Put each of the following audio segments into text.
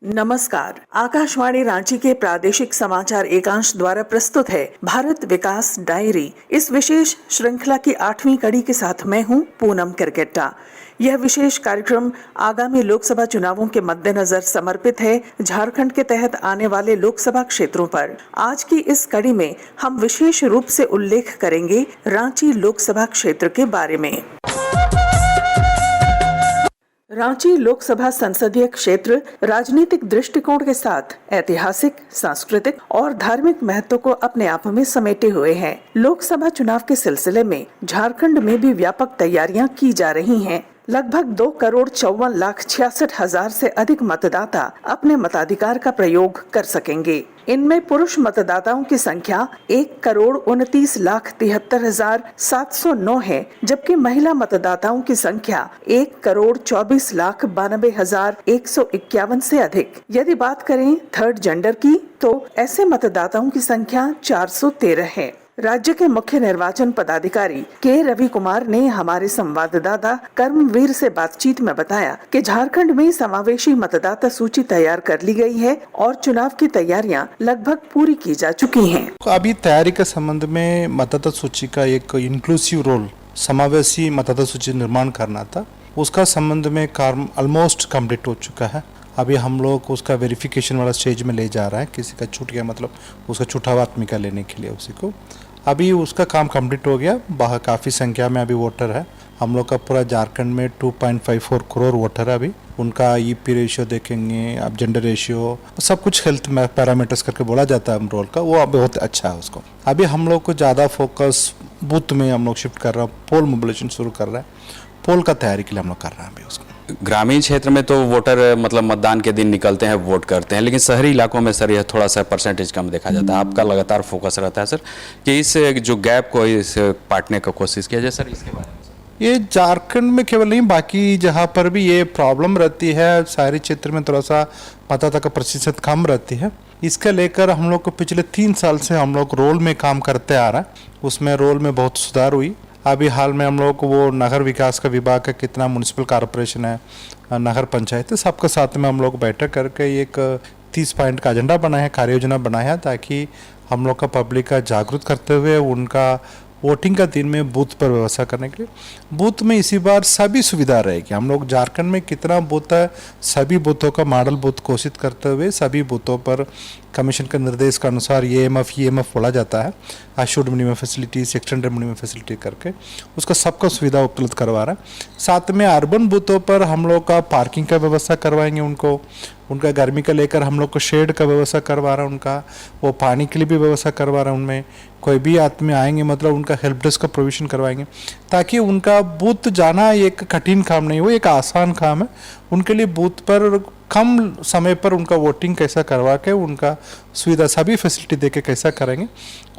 नमस्कार। आकाशवाणी रांची के प्रादेशिक समाचार एकांश द्वारा प्रस्तुत है भारत विकास डायरी। इस विशेष श्रृंखला की 8वीं कड़ी के साथ मैं हूं पूनम किरकेट्टा। यह विशेष कार्यक्रम आगामी लोकसभा चुनावों के मद्देनजर समर्पित है झारखंड के तहत आने वाले लोकसभा क्षेत्रों पर। आज की इस कड़ी में हम विशेष रूप से उल्लेख करेंगे रांची लोकसभा क्षेत्र के बारे में। रांची लोकसभा संसदीय क्षेत्र राजनीतिक दृष्टिकोण के साथ ऐतिहासिक, सांस्कृतिक और धार्मिक महत्व को अपने आप में समेटे हुए है। लोकसभा चुनाव के सिलसिले में झारखंड में भी व्यापक तैयारियां की जा रही हैं। लगभग 2,54,66,000 से अधिक मतदाता अपने मताधिकार का प्रयोग कर सकेंगे। इनमें पुरुष मतदाताओं की संख्या 1,29,73,709 है, जबकि महिला मतदाताओं की संख्या 1,24,92,151 से अधिक। यदि बात करें थर्ड जेंडर की, तो ऐसे मतदाताओं की संख्या 413 है। राज्य के मुख्य निर्वाचन पदाधिकारी के रवि कुमार ने हमारे संवाददाता कर्मवीर से बातचीत में बताया कि झारखंड में समावेशी मतदाता सूची तैयार कर ली गई है और चुनाव की तैयारियां लगभग पूरी की जा चुकी हैं। अभी तैयारी के संबंध में मतदाता सूची का एक इंक्लूसिव रोल, समावेशी मतदाता सूची निर्माण करना था, उसका संबंध में काम ऑलमोस्ट कंप्लीट हो चुका है। अभी हम लोग उसका वेरिफिकेशन वाला स्टेज में ले जा रहे हैं। किसी का छूट गया, मतलब उसका छुटावा आत्मिका लेने के लिए उसी को अभी उसका काम कंप्लीट हो गया। बाहर काफ़ी संख्या में अभी वोटर है। हम लोग का पूरा झारखंड में 2.54 करोड़ वोटर है। अभी उनका ईपी रेशियो देखेंगे, अब जेंडर रेशियो, सब कुछ हेल्थ पैरामीटर्स करके बोला जाता है हम रोल का, वो अब बहुत अच्छा है उसको। अभी हम लोग को ज़्यादा फोकस बूथ में हम लोग शिफ्ट कर रहे हैं, पोल मोबिलाइजेशन शुरू कर रहे हैं। पोल का तैयारी के लिए हम लोग कर रहे हैं अभी उसको। ग्रामीण क्षेत्र में तो वोटर मतलब मतदान के दिन निकलते हैं, वोट करते हैं, लेकिन शहरी इलाकों में सर यह थोड़ा सा परसेंटेज कम देखा जाता है। आपका लगातार फोकस रहता है सर कि इस जो गैप को इस पाटने का कोशिश किया जाए। सर इसके बारे में ये झारखंड में केवल नहीं, बाकी जहाँ पर भी ये प्रॉब्लम रहती है, शहरी क्षेत्र में थोड़ा सा मतदाता का प्रतिशत कम रहती है। इसका लेकर हम लोग को पिछले 3 साल से हम लोग रोल में काम करते आ रहा है। उसमें रोल में बहुत सुधार हुई। अभी हाल में हम लोग को वो नगर विकास का विभाग का कितना म्यूनिसिपल कॉर्पोरेशन है, नगर पंचायत है, सबके साथ में हम लोग बैठक करके एक 30 पॉइंट का एजेंडा बनाया है, कार्य योजना बनाया है, ताकि हम लोग का पब्लिक का जागरूक करते हुए उनका वोटिंग का दिन में बूथ पर व्यवस्था करने के लिए। बूथ में इसी बार सभी सुविधा रहेगी। हम लोग झारखंड में कितना बूथ है, सभी बूथों का मॉडल बूथ घोषित करते हुए सभी बूथों पर कमीशन के निर्देश के अनुसार EMF बोला जाता है, assured minimum facilities, extended minimum facility करके उसका सबका सुविधा उपलब्ध करवा रहा है। साथ में अर्बन बूथों पर हम लोग का पार्किंग का व्यवस्था करवाएंगे, उनका गर्मी का लेकर हम लोग को शेड का व्यवस्था करवा रहा है, उनका वो पानी के लिए भी व्यवस्था करवा रहा है। उनमें कोई भी आदमी आएंगे मतलब उनका हेल्प डेस्क का प्रोविजन करवाएंगे, ताकि उनका बूथ जाना एक कठिन काम नहीं, वो एक आसान काम है उनके लिए। बूथ पर कम समय पर उनका वोटिंग कैसा करवा के उनका सुविधा सभी फैसिलिटी देके कैसा करेंगे,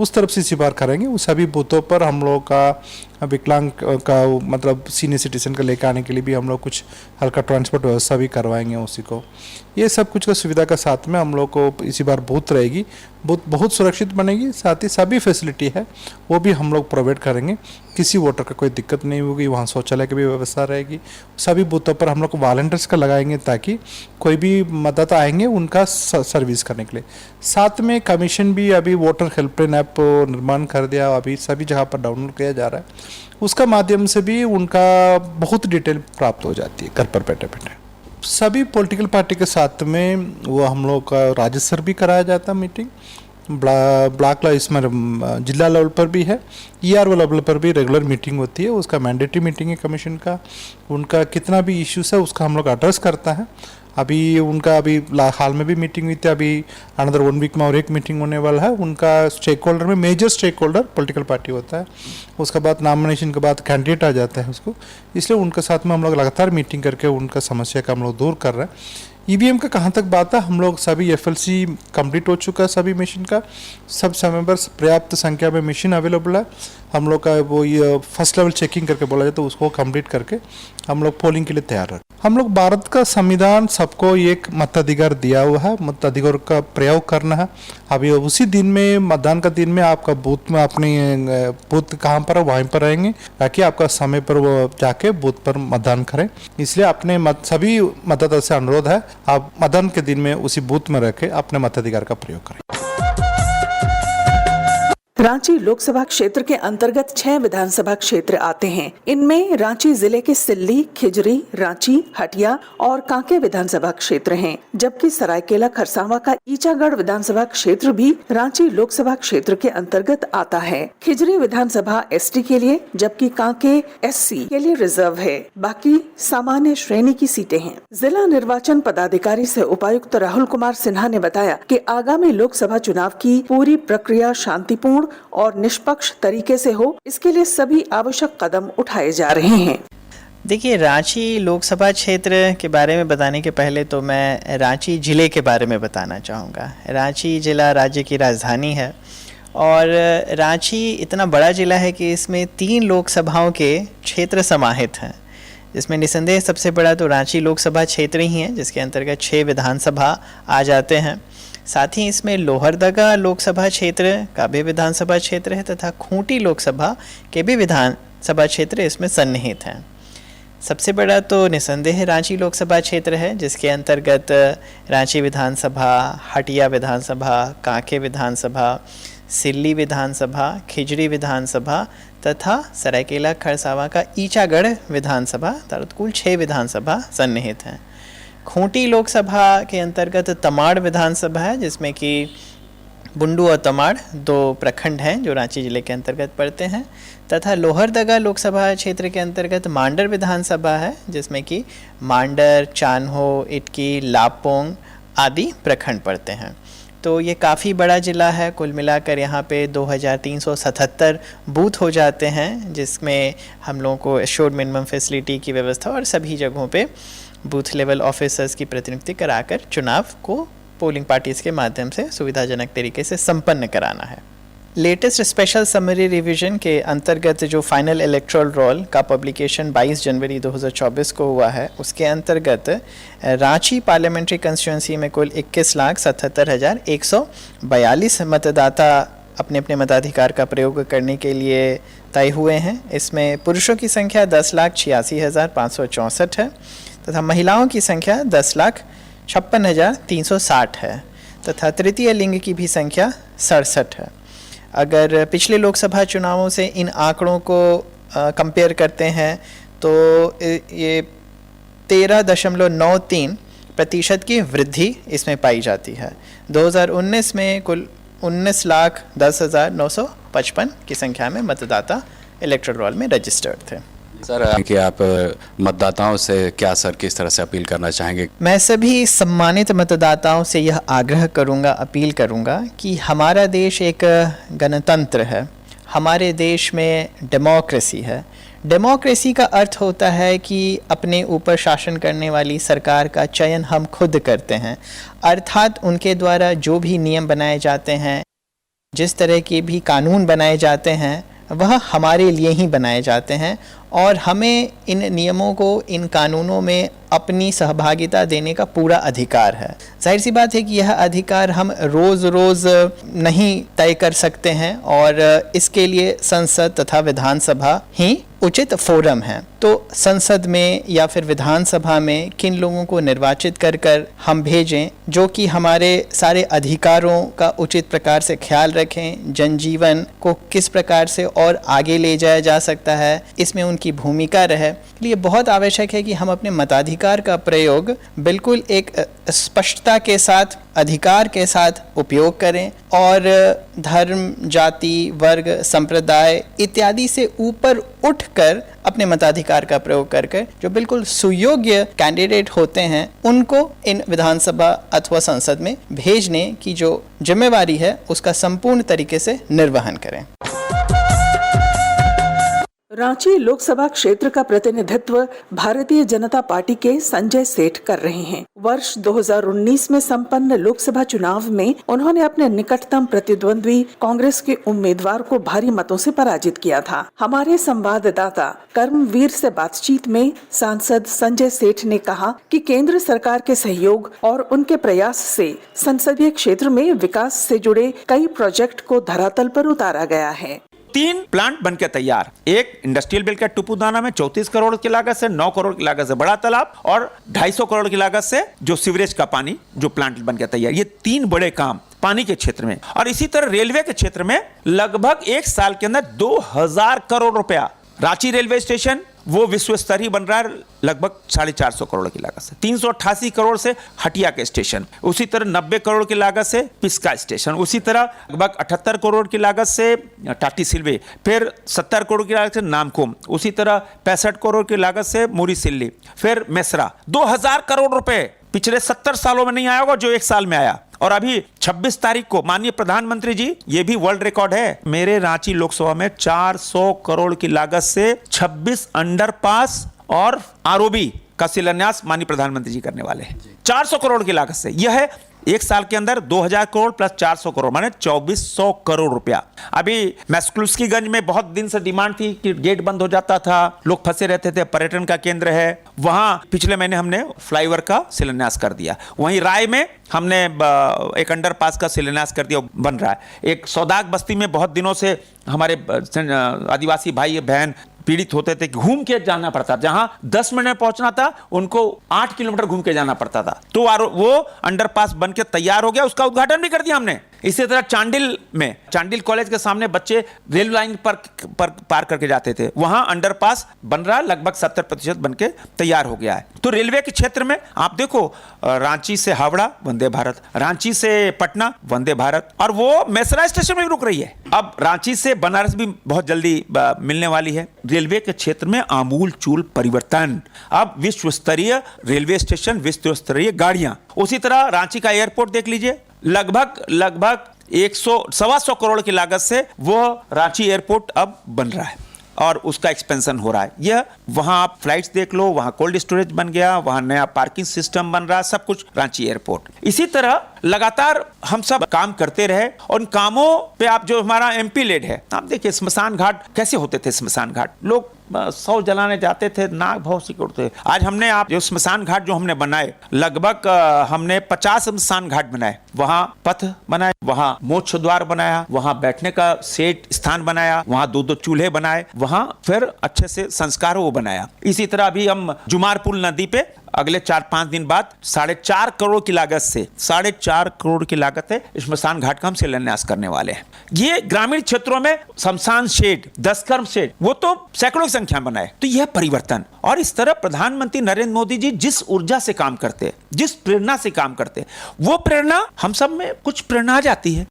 उस तरफ से इसी बार करेंगे। उस सभी बूथों पर हम लोग का विकलांग का मतलब सीनियर सिटीजन का लेकर आने के लिए भी हम लोग कुछ हल्का ट्रांसपोर्ट व्यवस्था भी करवाएंगे उसी को। ये सब कुछ का सुविधा का साथ में हम लोग को इसी बार बूथ रहेगी, बूथ बहुत सुरक्षित बनेगी। साथ ही सभी फैसिलिटी है वो भी हम लोग प्रोवाइड करेंगे, किसी वोटर का कोई दिक्कत नहीं होगी। वहाँ शौचालय की भी व्यवस्था रहेगी। सभी बूथों पर हम लोग वॉलंटियर्स का लगाएंगे, ताकि कोई भी मतदाता आएंगे उनका सर्विस करने के लिए। साथ में कमीशन भी अभी वोटर हेल्पलाइन ऐप निर्माण कर दिया, अभी सभी जगह पर डाउनलोड किया जा रहा है। उसका माध्यम से भी उनका बहुत डिटेल प्राप्त हो जाती है घर पर बैठे बैठे। सभी पॉलिटिकल पार्टी के साथ में वो हम लोग का राज्य स्तर भी कराया जाता है मीटिंग, ब्लॉक इसमें जिला लेवल पर भी है, ERO लेवल पर भी रेगुलर मीटिंग होती है। उसका मैंडेटरी मीटिंग है कमीशन का, उनका कितना भी इश्यूज है उसका हम लोग एड्रेस करता है। अभी उनका अभी हाल में भी मीटिंग हुई थी, अभी अनदर 1 वीक में और एक मीटिंग होने वाला है। उनका स्टेक होल्डर में major stakeholder political party होता है, उसके बाद नॉमिनेशन के बाद कैंडिडेट आ जाता है उसको, इसलिए उनके साथ में हम लोग लगातार मीटिंग करके उनका समस्या का हम लोग दूर कर रहे हैं। EVM का कहाँ तक बात है, हम लोग सभी FLC कंप्लीट हो चुका है, सभी मशीन का सब समय पर पर्याप्त संख्या में मशीन अवेलेबल है। हम लोग का वो ये फर्स्ट लेवल चेकिंग करके बोला जाए तो उसको कंप्लीट करके हम लोग पोलिंग के लिए तैयार है। हम लोग भारत का संविधान सबको एक मताधिकार दिया हुआ है, मताधिकार का प्रयोग करना है। अभी उसी दिन में मतदान का दिन में आपका बूथ में अपनी बूथ कहाँ पर है वहीं पर रहेंगे, ताकि आपका समय पर वो जाके बूथ पर मतदान करें। इसलिए अपने सभी मतदाता से अनुरोध है आप मतदान के दिन में उसी बूथ में रह के अपने मताधिकार का प्रयोग करें। रांची लोकसभा क्षेत्र के अंतर्गत 6 विधानसभा क्षेत्र आते हैं। इनमें रांची जिले के सिल्ली, खिजरी, रांची, हटिया और कांके विधानसभा क्षेत्र हैं, जबकि सरायकेला खरसावां का ईचागढ़ विधानसभा क्षेत्र भी रांची लोकसभा क्षेत्र के अंतर्गत आता है। खिजरी विधानसभा एसटी के लिए, जबकि कांके एससी के लिए रिजर्व है। बाकी सामान्य श्रेणी की सीटें हैं। जिला निर्वाचन पदाधिकारी से उपायुक्त राहुल कुमार सिन्हा ने बताया कि आगामी लोकसभा चुनाव की पूरी प्रक्रिया शांतिपूर्ण और निष्पक्ष तरीके से हो, इसके लिए सभी आवश्यक कदम उठाए जा रहे हैं। देखिए, रांची लोकसभा क्षेत्र के बारे में बताने के पहले तो मैं रांची ज़िले के बारे में बताना चाहूँगा। रांची ज़िला राज्य की राजधानी है और रांची इतना बड़ा ज़िला है कि इसमें 3 लोकसभाओं के क्षेत्र समाहित हैं, जिसमें निसंदेह सबसे बड़ा तो रांची लोकसभा क्षेत्र ही है, जिसके अंतर्गत 6 विधानसभा आ जाते हैं। साथ ही इसमें लोहरदगा लोकसभा क्षेत्र का भी विधानसभा क्षेत्र है तथा खूंटी लोकसभा के भी विधानसभा क्षेत्र इसमें सन्निहित हैं। सबसे बड़ा तो निसंदेह रांची लोकसभा क्षेत्र है, जिसके अंतर्गत रांची विधानसभा, हटिया विधानसभा, कांके विधानसभा, सिल्ली विधानसभा, खिजरी विधानसभा तथा सरायकेला खरसावां का ईचागढ़ विधानसभा, कुल 6 विधानसभा सन्निहित हैं। खूंटी लोकसभा के अंतर्गत तमाड़ विधानसभा है, जिसमें कि बुंडू और तमाड़ 2 प्रखंड हैं जो रांची जिले के अंतर्गत पड़ते हैं, तथा लोहरदगा लोकसभा क्षेत्र के अंतर्गत मांडर विधानसभा है, जिसमें कि मांडर, चान्हो, इटकी, लापोंग आदि प्रखंड पड़ते हैं। तो ये काफ़ी बड़ा ज़िला है। कुल मिलाकर यहाँ पे 2377 बूथ हो जाते हैं, जिसमें हम लोगों को एश्योर्ड मिनिमम फैसिलिटी की व्यवस्था और सभी जगहों पे बूथ लेवल ऑफिसर्स की प्रतिनियुक्ति कराकर चुनाव को पोलिंग पार्टीज़ के माध्यम से सुविधाजनक तरीके से संपन्न कराना है। लेटेस्ट स्पेशल समरी रिवीजन के अंतर्गत जो फाइनल इलेक्टोरल रोल का पब्लिकेशन 22 जनवरी 2024 को हुआ है, उसके अंतर्गत रांची पार्लियामेंट्री कंस्टिट्यूंसी में कुल 21,77,142 मतदाता अपने अपने मताधिकार का प्रयोग करने के लिए तय हुए हैं। इसमें पुरुषों की संख्या 10,86,564 है तथा महिलाओं की संख्या 10,56,360 है तथा तृतीय लिंग की भी संख्या 67 है। अगर पिछले लोकसभा चुनावों से इन आंकड़ों को कंपेयर करते हैं तो ये 13.93% की वृद्धि इसमें पाई जाती है। 2019 में कुल 19,10,955 की संख्या में मतदाता इलेक्टोरल रोल में रजिस्टर्ड थे। सर, कि आप मतदाताओं से क्या सर किस तरह से अपील करना चाहेंगे? मैं सभी सम्मानित मतदाताओं से यह आग्रह करूंगा, अपील करूंगा कि हमारा देश एक गणतंत्र है, हमारे देश में डेमोक्रेसी है। डेमोक्रेसी का अर्थ होता है कि अपने ऊपर शासन करने वाली सरकार का चयन हम खुद करते हैं, अर्थात उनके द्वारा जो भी नियम बनाए जाते हैं, जिस तरह के भी कानून बनाए जाते हैं, वह हमारे लिए ही बनाए जाते हैं और हमें इन नियमों को, इन कानूनों में अपनी सहभागिता देने का पूरा अधिकार है। जाहिर सी बात है कि यह अधिकार हम रोज़ रोज़ नहीं तय कर सकते हैं और इसके लिए संसद तथा विधानसभा ही उचित फोरम है। तो संसद में या फिर विधानसभा में किन लोगों को निर्वाचित कर कर हम भेजें जो कि हमारे सारे अधिकारों का उचित प्रकार से ख्याल रखें, जनजीवन को किस प्रकार से और आगे ले जाया जा सकता है, इसमें उनकी भूमिका रहे। इसलिए बहुत आवश्यक है कि हम अपने मताधिकार का प्रयोग बिल्कुल एक स्पष्टता के साथ, अधिकार के साथ उपयोग करें और धर्म, जाति, वर्ग, संप्रदाय इत्यादि से ऊपर उठकर अपने मताधिकार का प्रयोग करके जो बिल्कुल सुयोग्य कैंडिडेट होते हैं उनको इन विधानसभा अथवा संसद में भेजने की जो जिम्मेवारी है उसका संपूर्ण तरीके से निर्वहन करें। रांची लोकसभा क्षेत्र का प्रतिनिधित्व भारतीय जनता पार्टी के संजय सेठ कर रहे हैं। वर्ष 2019 में संपन्न लोकसभा चुनाव में उन्होंने अपने निकटतम प्रतिद्वंद्वी कांग्रेस के उम्मीदवार को भारी मतों से पराजित किया था। हमारे संवाददाता कर्मवीर से बातचीत में सांसद संजय सेठ ने कहा कि केंद्र सरकार के सहयोग और उनके प्रयास से संसदीय क्षेत्र में विकास से जुड़े कई प्रोजेक्ट को धरातल पर उतारा गया है। 3 प्लांट बनके तैयार। एक इंडस्ट्रियल बिल का टुपुदाना में 34 करोड़ की लागत से, 9 करोड़ की लागत से बड़ा तालाब और 250 करोड़ की लागत से जो सीवरेज का पानी जो प्लांट बनके तैयार। ये 3 बड़े काम पानी के क्षेत्र में। और इसी तरह रेलवे के क्षेत्र में लगभग 1 साल के अंदर 2000 करोड़ रुपया। रांची रेलवे स्टेशन वो विश्व स्तरीय बन रहा है लगभग 450 करोड़ की लागत से। 388 करोड़ से हटिया के स्टेशन, उसी तरह 90 करोड़ की लागत से पिस्का स्टेशन, उसी तरह लगभग 78 करोड़ की लागत से टाटी सिल्वे, फिर 70 करोड़ की लागत से नामकुम, उसी तरह 65 करोड़ की लागत से मुरी सिल्ली, फिर मेसरा। 2000 करोड़ रुपए पिछले 70 सालों में नहीं आया होगा जो 1 साल में आया। और अभी 26 तारीख को माननीय प्रधानमंत्री जी, ये भी वर्ल्ड रिकॉर्ड है, मेरे रांची लोकसभा में 400 करोड़ की लागत से 26 अंडरपास और आरओबी का शिलान्यास माननीय प्रधानमंत्री जी करने वाले हैं। 400 करोड़ की लागत से। यह है 1 साल के अंदर 2000 करोड़ प्लस 400 करोड़ माने 2400 करोड़ रुपया। अभी मैस्कुलस्कीगंज में बहुत दिन से डिमांड थी कि गेट बंद हो जाता था, लोग फंसे रहते थे, पर्यटन का केंद्र है, वहां पिछले महीने हमने फ्लाईओवर का शिलान्यास कर दिया। वहीं राय में हमने एक अंडरपास का शिलान्यास कर दिया, बन रहा है। एक सौदाग बस्ती में बहुत दिनों से हमारे आदिवासी भाई बहन पीड़ित होते थे, घूम के जाना पड़ता, जहां 10 मिनट में पहुंचना था उनको 8 किलोमीटर घूम के जाना पड़ता था। तो वो अंडरपास बन के तैयार हो गया, उसका उद्घाटन भी कर दिया हमने। इसी तरह चांडिल में, चांडिल कॉलेज के सामने बच्चे रेल लाइन पर पार करके जाते थे, वहां अंडरपास बन रहा है, लगभग 70% बन के तैयार हो गया है। तो रेलवे के क्षेत्र में आप देखो, रांची से हावड़ा वंदे भारत, रांची से पटना वंदे भारत, और वो मेसरा स्टेशन में भी रुक रही है। अब रांची से बनारस भी बहुत जल्दी मिलने वाली है। रेलवे के क्षेत्र में आमूल चूल परिवर्तन। अब विश्व स्तरीय रेलवे स्टेशन, विश्व स्तरीय गाड़ियां। उसी तरह रांची का एयरपोर्ट देख लीजिए, लगभग 100-125 करोड़ की लागत से वो रांची एयरपोर्ट अब बन रहा है और उसका एक्सपेंशन हो रहा है। यह वहां आप फ्लाइट्स देख लो, वहां कोल्ड स्टोरेज बन गया, वहां नया पार्किंग सिस्टम बन रहा है, सब कुछ रांची एयरपोर्ट। इसी तरह लगातार हम सब काम करते रहे और उन कामों पे आप जो हमारा एमपी लेड है, आप देखिए स्मशान घाट कैसे होते थे। स्मशान घाट लोग शव जलाने जाते थे, नाग भाव से उड़ते। आज हमने आप जो स्मशान घाट जो हमने बनाए, लगभग हमने 50 स्मशान घाट बनाए, वहां पथ बनाए, वहां मोक्ष द्वार बनाया, वहां बैठने का सेट स्थान बनाया, वहां 2-2 चूल्हे बनाए, वहां फिर अच्छे से संस्कार वो बनाया। इसी तरह अभी हम जुमारपुल नदी पे अगले 4-5 दिन बाद 4.5 करोड़ की लागत से 4.5 करोड़ की लागत है स्मशान घाट का हम शिलान्यास करने वाले हैं। ये ग्रामीण क्षेत्रों में शमशान शेड, 10 कर्म शेड, वो तो सैकड़ों की संख्या में बनाए। तो यह परिवर्तन, और इस तरह प्रधानमंत्री नरेंद्र मोदी जी जिस ऊर्जा से काम करते, जिस प्रेरणा से काम करते, वो प्रेरणा हम सब में कुछ प्रेरणा आ जाती है।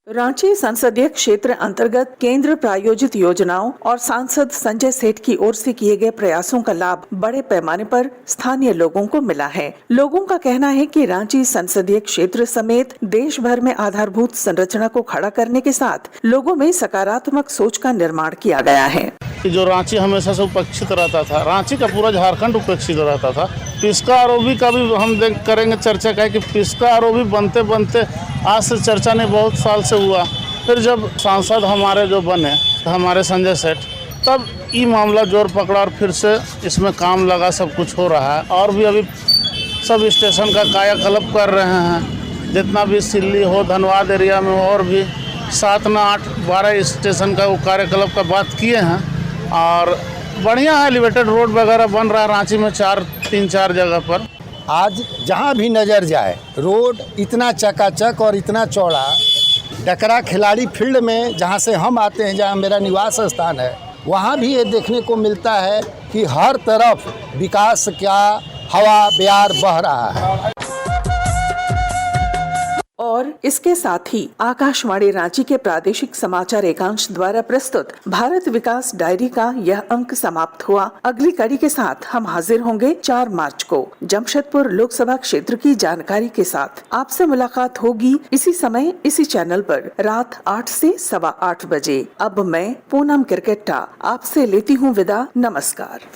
रांची संसदीय क्षेत्र अंतर्गत केंद्र प्रायोजित योजनाओं और सांसद संजय सेठ की ओर से किए गए प्रयासों का लाभ बड़े पैमाने पर स्थानीय लोगों को मिला है। लोगों का कहना है कि रांची संसदीय क्षेत्र समेत देश भर में आधारभूत संरचना को खड़ा करने के साथ लोगों में सकारात्मक सोच का निर्माण किया गया है। जो रांची हमेशा से उपेक्षित रहता था, रांची का पूरा झारखंड उपेक्षित रहता था। पिस्का आरओबी का भी हम करेंगे चर्चा का, कि पिस्का आरओबी बनते बनते आज से चर्चा नहीं बहुत साल से हुआ। फिर जब सांसद हमारे जो बने, हमारे संजय सेठ, तब ये मामला जोर पकड़ा और फिर से इसमें काम लगा, सब कुछ हो रहा है। और भी अभी सब स्टेशन का कायाकल्प कर रहे हैं, जितना भी सिल्ली हो, धनबाद एरिया में, और भी 7, 8, 12 स्टेशन का वो कार्यकल्प का बात किए हैं। और बढ़िया है, एलिवेटेड रोड वगैरह बन रहा है रांची में 3-4 जगह पर। आज जहाँ भी नज़र जाए रोड इतना चकाचक और इतना चौड़ा। डकरा खिलाड़ी फील्ड में जहाँ से हम आते हैं, जहाँ मेरा निवास स्थान है, वहाँ भी ये देखने को मिलता है कि हर तरफ विकास का हवा बयार बह रहा है। और इसके साथ ही आकाशवाणी रांची के प्रादेशिक समाचार एकांश द्वारा प्रस्तुत भारत विकास डायरी का यह अंक समाप्त हुआ। अगली कड़ी के साथ हम हाजिर होंगे 4 मार्च को जमशेदपुर लोकसभा क्षेत्र की जानकारी के साथ। आपसे मुलाकात होगी इसी समय इसी चैनल पर रात 8 से 8:15 बजे। अब मैं पूनम किरकेट्टा आपसे लेती हूँ विदा। नमस्कार।